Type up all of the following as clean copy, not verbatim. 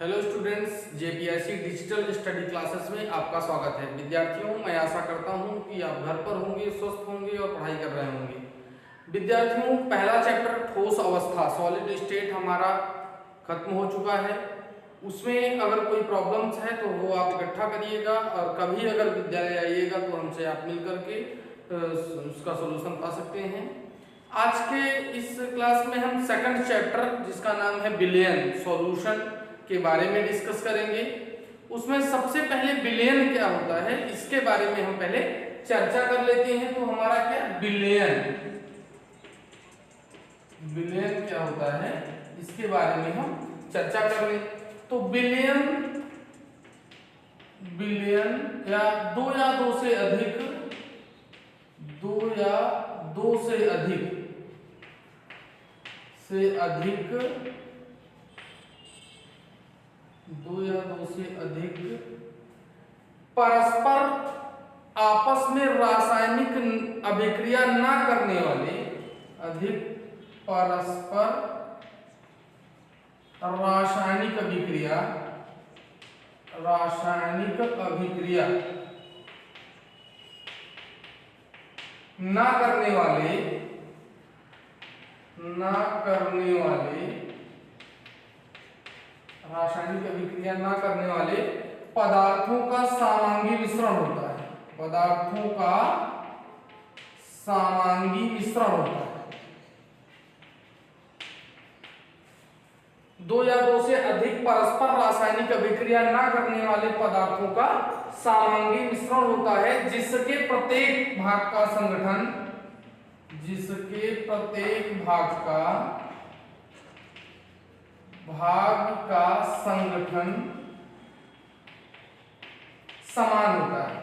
Hello students, JPSC digital study classes में आपका स्वागत है। विद्यार्थियों, मैं आशा करता हूं कि आप घर पर होंगे, स्वस्थ होंगे और पढ़ाई कर रहे होंगे। विद्यार्थियों, पहला चैप्टर ठोस अवस्था सॉलिड स्टेट हमारा खत्म हो चुका है। उसमें अगर कोई प्रॉब्लम्स है तो वो आप इकट्ठा करिएगा और कभी अगर विद्यालय आइएगा तो हमसे आप मिल करके उसका सोल्यूशन पा सकते हैं। आज के इस क्लास में हम सेकंड चैप्टर जिसका नाम है बिलियन सॉल्यूशन के बारे में डिस्कस करेंगे। उसमें सबसे पहले बिलियन क्या होता है इसके बारे में हम पहले चर्चा कर लेते हैं। तो हमारा क्या बिलियन क्या होता है इसके बारे में हम चर्चा कर लें। तो बिलियन या दो या दो से अधिक परस्पर आपस में रासायनिक अभिक्रिया ना करने वाले परस्पर रासायनिक अभिक्रिया ना करने वाले रासायनिक अभिक्रिया ना करने वाले पदार्थों का समांगी मिश्रण होता है। दो या दो से अधिक परस्पर रासायनिक अभिक्रिया ना करने वाले पदार्थों का समांगी मिश्रण होता है जिसके प्रत्येक भाग का संगठन समान होता है।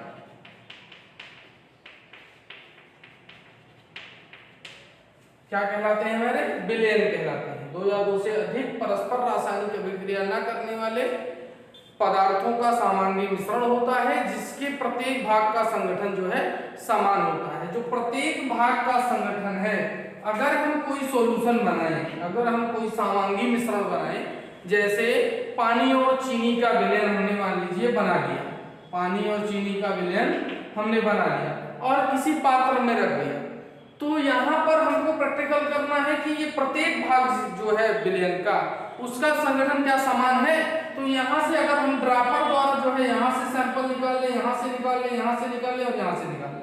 क्या कहलाते हैं हमारे? बिलियन कहलाते हैं। दो या दो से अधिक परस्पर रासायनिक अभिक्रिया न करने वाले पदार्थों का समांगी मिश्रण होता है जिसके प्रत्येक भाग का संगठन जो है समान होता है। जो प्रत्येक भाग का संगठन है, अगर हम कोई सॉल्यूशन बनाएं, अगर हम कोई समांगी मिश्रण बनाएं, जैसे पानी और चीनी का विलयन हमने मान लीजिए बना लिया, पानी और चीनी का विलयन हमने बना लिया और किसी पात्र में रख दिया, तो यहाँ पर हमको प्रैक्टिकल करना है कि ये प्रत्येक भाग जो है विलयन का उसका संगठन क्या समान है। तो यहाँ से अगर हम ड्रॉपर द्वारा जो है यहाँ से सैंपल निकाल लें, यहाँ से निकाल लें, यहाँ से निकाल लें और यहाँ से निकाल लें,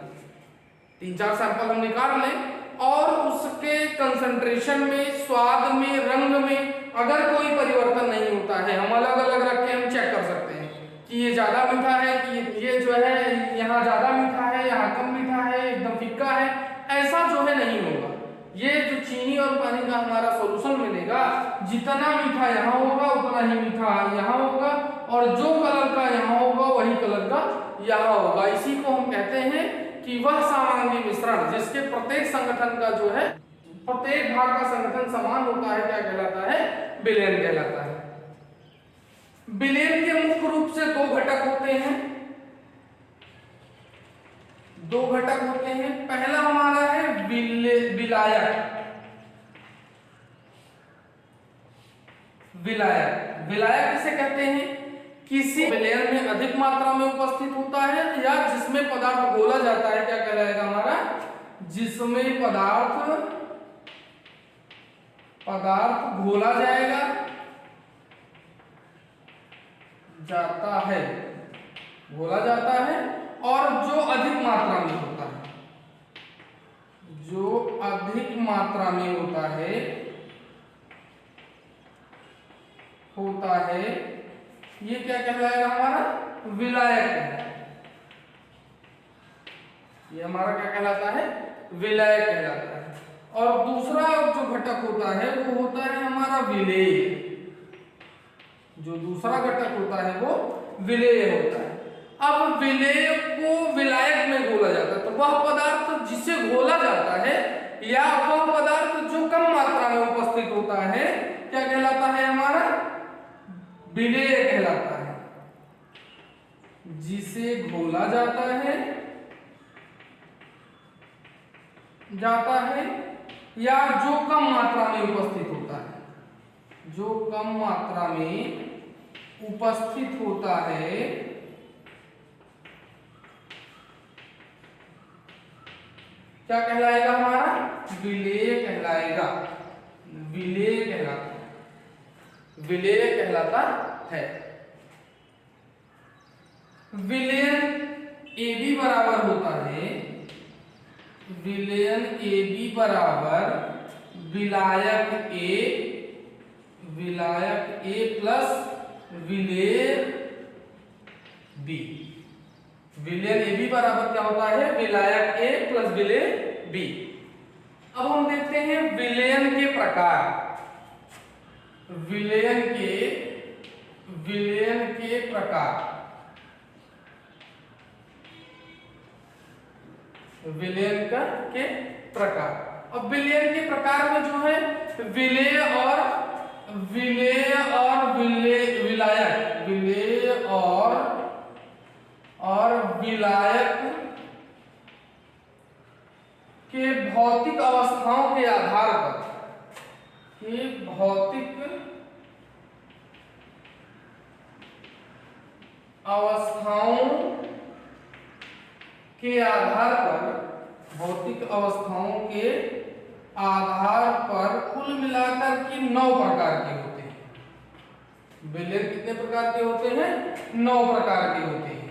3-4 सैंपल हम निकाल लें और उसके कंसंट्रेशन में, स्वाद में, रंग में अगर कोई परिवर्तन नहीं होता है, हम अलग अलग रख के हम चेक कर सकते हैं कि ये ज्यादा मीठा है, कि ये जो है यहाँ ज्यादा मीठा है, यहाँ कम मीठा है, एकदम फीका है, ऐसा जो है नहीं होगा। ये जो चीनी और पानी का हमारा सॉल्यूशन मिलेगा, जितना मीठा यहाँ होगा उतना ही मीठा यहाँ होगा और जो कलर का यहाँ होगा वही कलर का यहाँ होगा। इसी को हम कहते हैं कि वह समांगी मिश्रण जिसके प्रत्येक संगठन का जो है, प्रत्येक भाग का संगठन समान होता है, क्या कहलाता है? बिलियन कहलाता है। बिलियन के मुख्य रूप से दो घटक होते हैं। पहला हमारा है विलायक किसे कहते हैं? किसी विलयन में अधिक मात्रा में उपस्थित होता है या जिसमें पदार्थ घोला जाता है, क्या कहलाएगा हमारा? जिसमें पदार्थ घोला जाता है और जो अधिक मात्रा में होता है, ये क्या कहलाएगा हमारा? विलायक। ये हमारा क्या कहलाता है? विलायक कहलाता है। और दूसरा जो घटक होता है वो होता है हमारा विलेय। जो दूसरा घटक होता है वो विलेय होता है। अब विलेय को विलायक में घोला जाता है, तो वह पदार्थ जिसे घोला जाता है या वह पदार्थ जो कम मात्रा में उपस्थित होता है, क्या कहलाता है हमारा? विलेय कहलाता है। जिसे घोला जाता है या जो कम मात्रा में उपस्थित होता है, जो कम मात्रा में उपस्थित होता है क्या कहलाएगा? हमारा विलेय कहलाएगा। विलेय कहलाता है, विलेय कहलाता है। विलयन AB बराबर होता है, विलयन AB बराबर विलायक A, विलायक A प्लस विलेय B। विलयन AB बराबर क्या होता है? विलायक A प्लस विलेय B। अब हम देखते हैं विलयन के प्रकार। विलयन के प्रकार। विलयन के प्रकार। अब विलयन के प्रकार में जो है विलेय और विलायक, विलेय और विलायक के भौतिक अवस्थाओं के आधार पर, के भौतिक अवस्थाओं के आधार पर, भौतिक अवस्थाओं के आधार पर कुल मिलाकर के 9 प्रकार के होते हैं। विलयन कितने प्रकार के होते हैं? 9 प्रकार के होते हैं।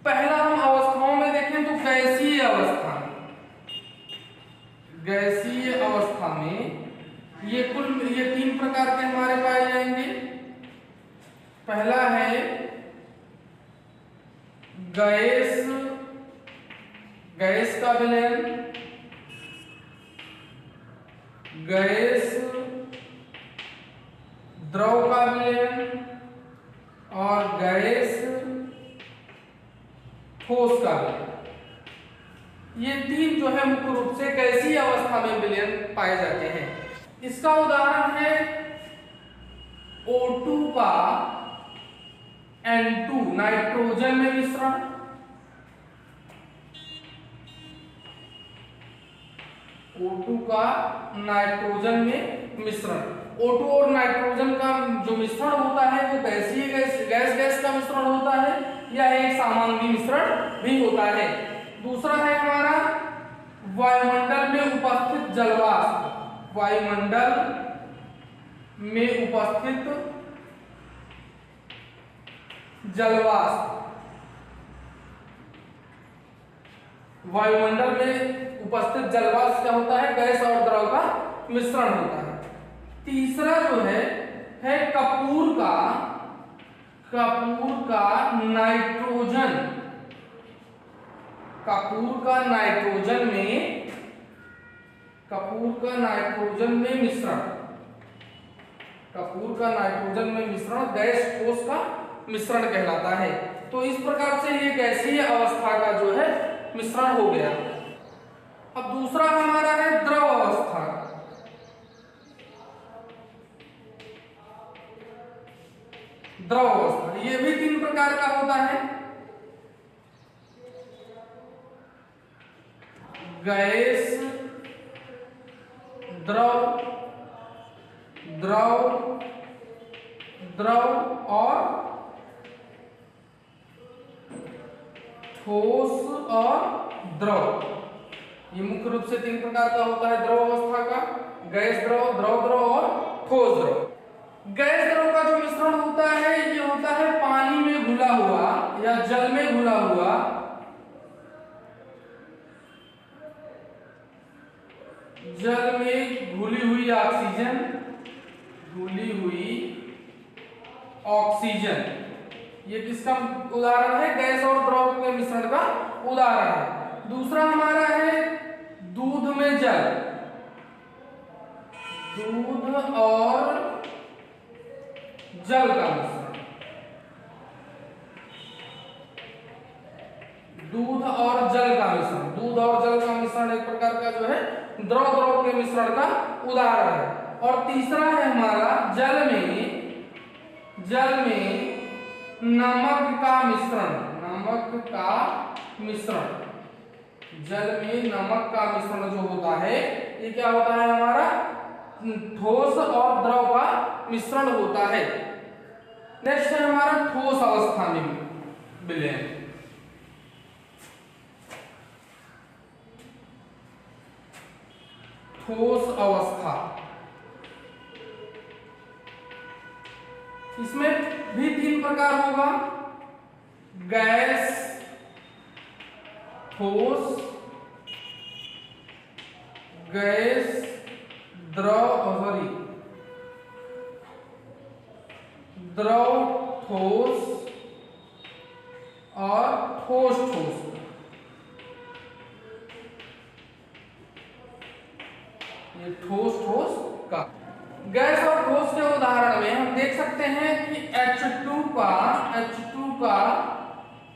पहला हम अवस्थाओं में देखें तो गैसीय अवस्था में, गैसीय अवस्था में ये 3 प्रकार के हमारे पाए जाएंगे। पहला है गैस का विलयन, गैस द्रव का विलयन और गैस ठोस का विलयन। ये 3 जो है मुख्य रूप से गैसीय अवस्था में विलयन पाए जाते हैं। इसका उदाहरण है O2 का N2 नाइट्रोजन में मिश्रण, O2 का नाइट्रोजन में मिश्रण। O2 और नाइट्रोजन का जो मिश्रण होता है वो गैसीय गैस का मिश्रण होता है या एक सामान्य मिश्रण भी होता है। दूसरा है हमारा वायुमंडल में उपस्थित जलवाष्प, वायुमंडल में उपस्थित जलवाष्प, वायुमंडल में उपस्थित जलवाष्प क्या होता है? गैस और द्रव का मिश्रण होता है। तीसरा जो है कपूर का नाइट्रोजन, कपूर का नाइट्रोजन में मिश्रण, कपूर का नाइट्रोजन में मिश्रण गैस ठोस का मिश्रण कहलाता है। तो इस प्रकार से ये गैसीय अवस्था का जो है मिश्रण हो गया। अब दूसरा हमारा है द्रव अवस्था। द्रव अवस्था ये भी 3 प्रकार का होता है। गैस, द्रव और ठोस और द्रव। ये मुख्य रूप से 3 प्रकार का होता है द्रव अवस्था का, गैस द्रव, द्रव और ठोस द्रव। गैस द्रव का जो मिश्रण होता है ये होता है पानी में घुला हुआ या जल में घुला हुआ, जल में घुली हुई ऑक्सीजन। ये किसका उदाहरण है? गैस और द्रव के मिश्रण का उदाहरण है। दूसरा हमारा है दूध में जल, दूध और जल का मिश्रण, दूध और जल का मिश्रण। दूध और जल का मिश्रण एक प्रकार का जो है द्रव के मिश्रण का उदाहरण है। और तीसरा है हमारा जल में नमक का मिश्रण, जल में नमक का मिश्रण जो होता है ये क्या होता है हमारा? ठोस और द्रव का मिश्रण होता है। नेक्स्ट है हमारा ठोस अवस्था में विलयन। ठोस अवस्था, इसमें भी 3 प्रकार होगा, गैस, ठोस, गैस द्रव ठोस और ठोस ठोस। ये ठोस ठोस का। गैस और ठोस के उदाहरण में हम देख सकते हैं कि H2 का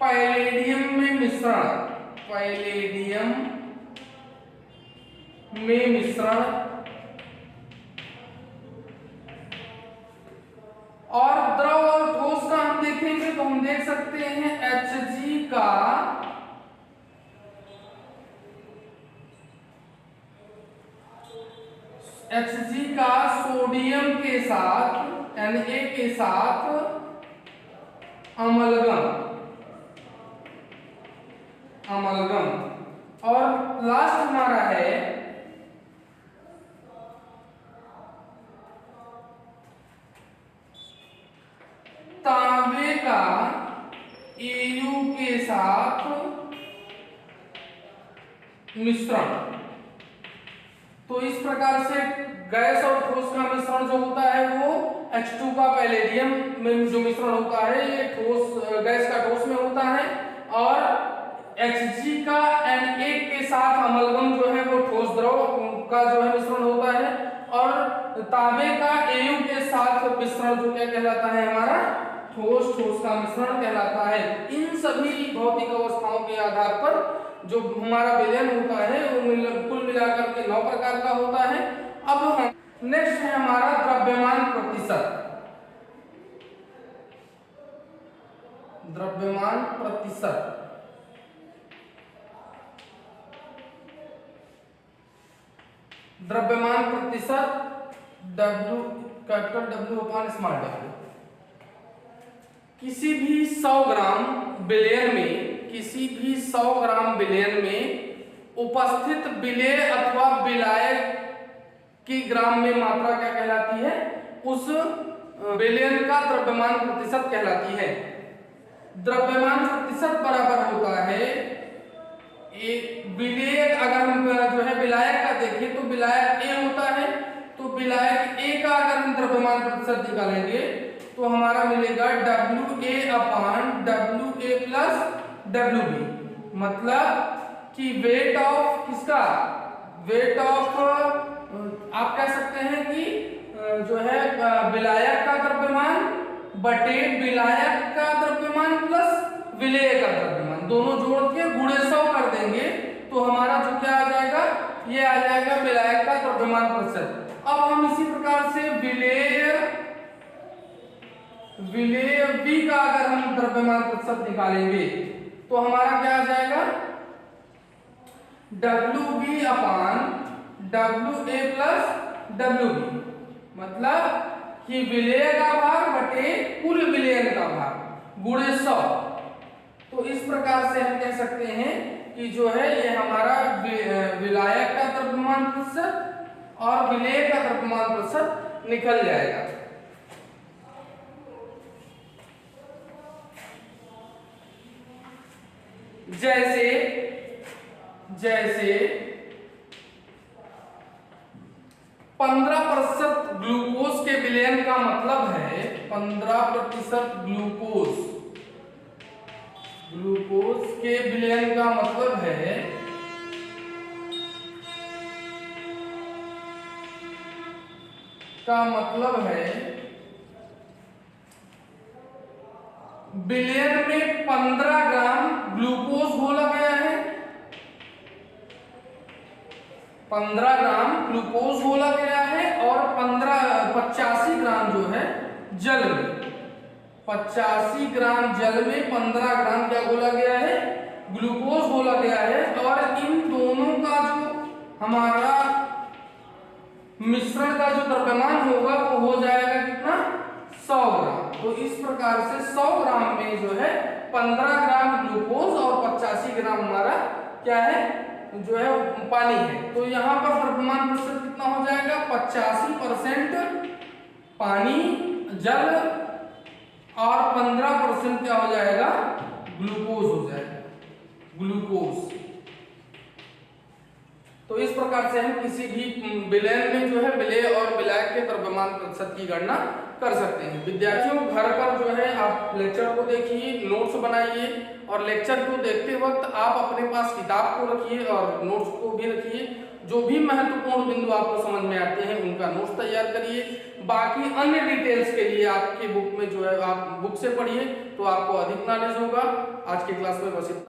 पैलेडियम में मिश्रण और द्रव और ठोस का हम देखेंगे तो हम देख सकते हैं Hg का सोडियम के साथ Na के साथ अमलगम। और लास्ट हमारा है तांबे का Au के साथ मिश्रण। तो इस प्रकार से गैस और ठोस का मिश्रण जो होता है वो H2 का पैलेडियम में जो मिश्रण होता है ये गैस का ठोस में होता है, और Hg का Na के साथ अमलगम जो है वो ठोस द्रव का जो है मिश्रण होता है, और तांबे का Au के साथ मिश्रण जो क्या कहलाता है हमारा ठोस का मिश्रण कहलाता है। इन सभी भौतिक अवस्थाओं के आधार पर जो हमारा विलयन होता है वो कुल मिलाकर के 9 प्रकार का होता है। अब हम नेक्स्ट है हमारा द्रव्यमान प्रतिशत। द्रव्यमान प्रतिशत W capital W upon small w। किसी भी 100 ग्राम विलयन में उपस्थित विलेय अथवा विलायक की ग्राम में मात्रा क्या कहलाती है, उस विलयन का द्रव्यमान प्रतिशत कहलाती है। द्रव्यमान प्रतिशत बराबर होता है विलेय, अगर हम जो है विलायक का देखें तो विलायक A होता है, तो विलायक A का अगर हम द्रव्यमान प्रतिशत निकालेंगे तो हमारा मिलेगा WA upon WA plus WB। मतलब कि वेट ऑफ किसका, वेट ऑफ आप कह सकते हैं कि जो है विलायक का द्रव्यमान बटे विलायक का द्रव्यमान प्लस विलेय का द्रव्यमान, दोनों जोड़ के गुणे 100 कर देंगे तो हमारा जो क्या आ जाएगा, ये आ जाएगा विलायक का द्रव्यमान प्रतिशत। अब हम इसी प्रकार से विलेय B का अगर हम द्रव्यमान प्रतिशत निकालेंगे तो हमारा क्या आ जाएगा WB अपान WA प्लस WB। मतलब कि विलेय का भार बटे कुल विलयन का भार गुणे 100। तो इस प्रकार से हम कह सकते हैं कि जो है ये हमारा विलायक का द्रव्यमान प्रतिशत और विलेय का द्रव्यमान प्रतिशत निकल जाएगा। जैसे 15% ग्लूकोज के विलयन का मतलब है 15% ग्लूकोज के विलयन का मतलब है विलयन में 15 ग्राम ग्लूकोज घोला गया है, 15 ग्राम ग्लूकोज घोला गया है और 85 ग्राम जो है जल में, 85 ग्राम जल में 15 ग्राम क्या घोला गया है, ग्लूकोज घोला गया है। और इन दोनों का जो हमारा मिश्रण का जो द्रव्यमान होगा वो हो जाएगा कितना, 100 ग्राम। तो इस प्रकार से 100 ग्राम में जो है 15 ग्राम ग्लूकोज और 85 ग्राम हमारा क्या है, जो है पानी है। तो यहाँ पर द्रव्यमान प्रतिशत कितना हो जाएगा, 85% पानी जल और 15% क्या हो जाएगा, ग्लूकोज हो जाएगा, ग्लूकोज। तो इस प्रकार से हम किसी भी विलयन में जो है विलेय और विलायक के द्रव्यमान प्रतिशत की गणना कर सकते हैं। विद्यार्थियों घर पर जो है आप लेक्चर को देखिए, नोट्स बनाइए और लेक्चर को देखते वक्त आप अपने पास किताब को रखिए और नोट्स को भी रखिए। जो भी महत्वपूर्ण बिंदु आपको समझ में आते हैं उनका नोट्स तैयार करिए। बाकी अन्य डिटेल्स के लिए आपके बुक में जो है आप बुक से पढ़िए तो आपको अधिक नॉलेज होगा। आज की क्लास में बस